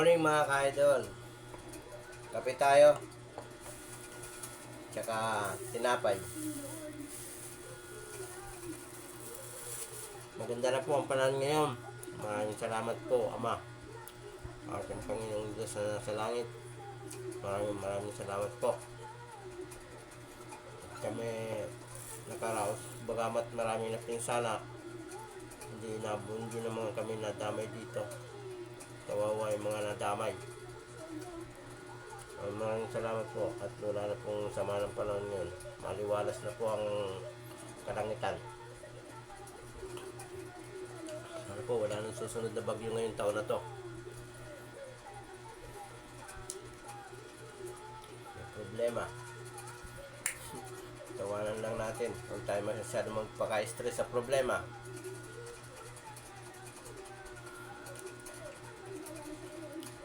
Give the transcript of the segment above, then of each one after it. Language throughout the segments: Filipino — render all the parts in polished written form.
Morning mga ka-idol. Kape tayo. Tsaka tinapay. Maganda na po ang panahon ngayon. Maraming salamat po, Ama. Aking Panginoong Diyos na nasa langit. Maraming salamat po. At kami nakaraos. Bagamat maraming napinsala. Hindi naman kami nadamay dito. Kawawa yung mga nadamay. Maraming salamat po at wala na pong sama ng panahon ngayon. Maliwalas na po ang kalangitan. Ano po, wala nang susunod na bagyo ngayong taon na to. May problema. Tawanan lang natin. Huwag tayo masyado magpaka-stress sa problema.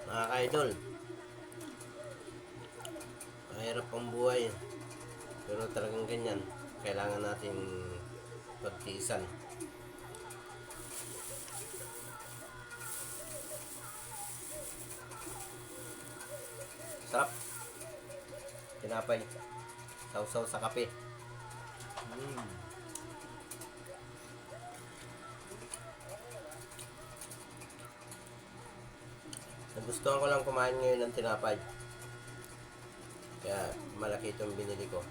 Mga ka-idol, mahirap ang buhay, pero talagang ganyan, kailangan natin pagtiisan. Sarap, tinapay, sausaw sa kape. Nagustuhan ko lang kumain ngayon ng tinapay. Kaya malaki itong binili ko.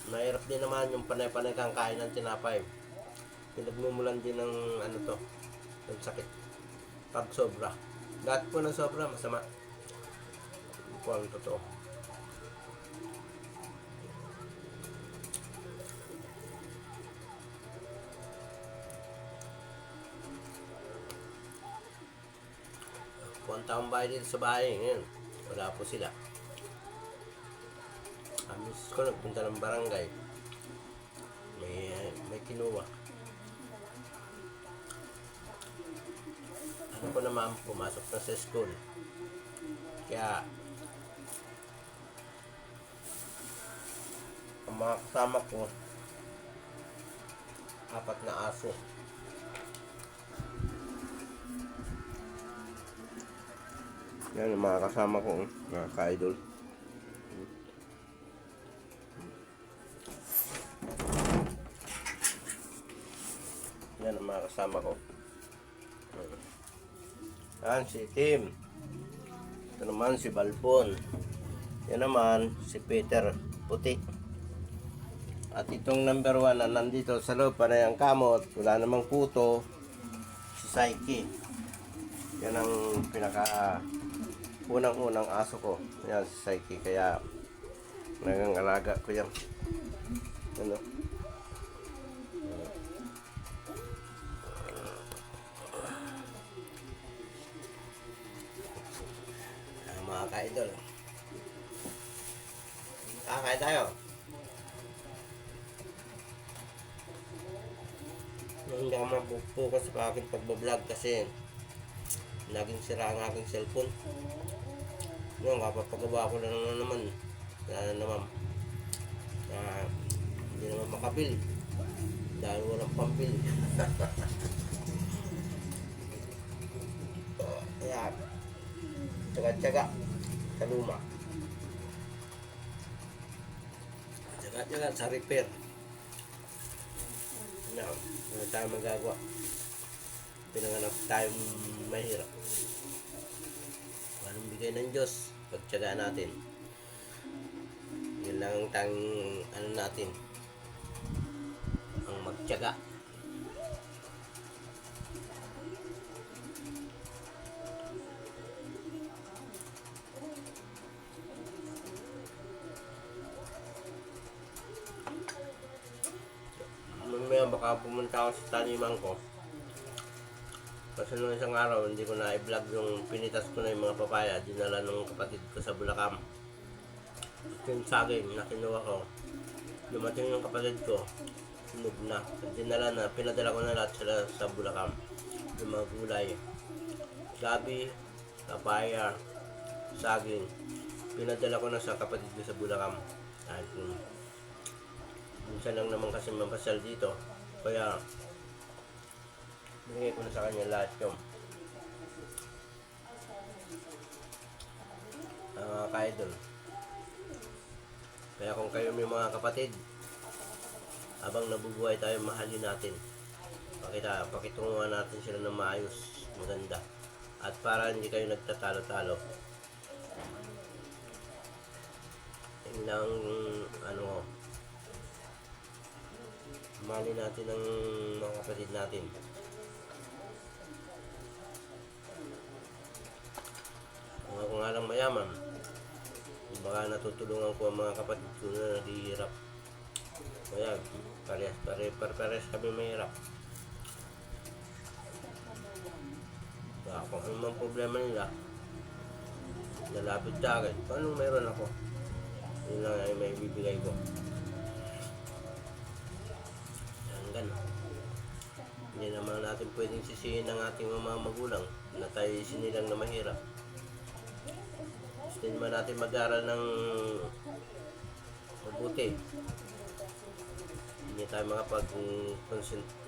Mahirap din naman yung panay-panay kang kain ng tinapay. Pinagmumulan din ng ano to, ng sakit. Pag sobra. Lahat po ng sobra, masama. Hindi po ang totoo. Kung taong bahay dito sa bahay ngayon, wala po sila. Amis ko nagpunta ng barangay, may kinuha. Ano ko naman, pumasok na sa school. Kaya ang mga kasama ko, 4 na aso. Yan ang mga kasama ko, mga ka-idol. Yan ang mga kasama ko. Yan si Tim. Ito naman si Balbon. Yan naman si Peter Puti. At itong number 1 na nandito sa loob, panay ang kamot, wala namang puto, si Saiki. Yan ang pinaka unang aso ko. Yan si Saiki, kaya nangangalaga ko yan. Ano? Mga ka-idol, kakain tayo. Hindi ako mapupukas sa aking pagbablog kasi laging sira ang aking cellphone. Ngayon, kapapagawa ko na naman hindi naman makabili dahil walang pambili. Kaya tsaga-tsaga sa luma, tsaga-tsaga sa repair. Ano tayo magagawa? Pinanganak tayong mahirap. Anong bigay ng Diyos, pagtsagaan natin. Yun lang ang ano natin, ang magtsaga. Mamaya baka pumunta ako sa taniman ko. Kasi nung isang araw, hindi ko na i-vlog yung pinitas ko na yung mga papaya. Dinala ng kapatid ko sa Bulacan. At yung saging na kinuha ko, dumating yung kapatid ko, sunog na. At dinala na, pinadala ko na lahat sila sa Bulacan. Yung mga gulay, gabi, papaya, saging. Pinadala ko na sa kapatid ko sa Bulacan. At minsan lang naman kasi mapasyal dito. Kaya binigay ko na sa kanya lahat yung idol. Kaya kung kayo may mga kapatid, habang nabubuhay tayo, mahalin natin. Pakitunguhan natin sila ng maayos, maganda. At para hindi kayo nagtatalo-talo. Yun lang, mahalin natin ang mga kapatid natin. Kung ako nga lang mayaman, baka natutulungan ko ang mga kapatid ko na naghihirap. Kaya parehas kami mahirap. Kaya kung ano mang problema nila, lalapit sa akin, paano meron ako? Yun lang ay may bibigay ko. Hanggang hindi naman natin pwedeng sisihin ng ating mga magulang na tayo sinilang na mahirap. Gusto naman natin mag-aral ng mabuti. Hindi tayo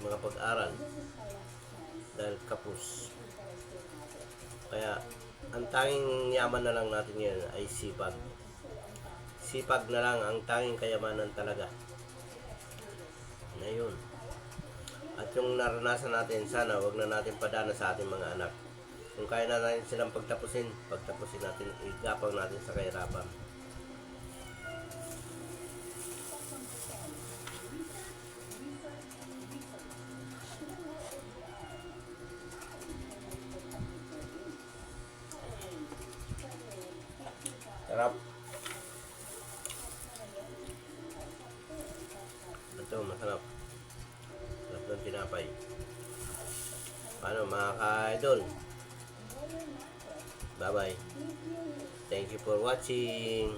makapag-aral dahil kapos. Kaya ang tanging yaman na lang natin ngayon ay sipag. Sipag na lang ang tanging kayamanan talaga. Ngayon. At yung naranasan natin, sana wag na natin padana sa ating mga anak. Kung kaya na natin silang pagtapusin natin, igapang natin sa kahirapan. Sarap. Ito, masarap. Sarap ng tinapay. Paano mga ka-idol? Bye-bye. Thank you for watching.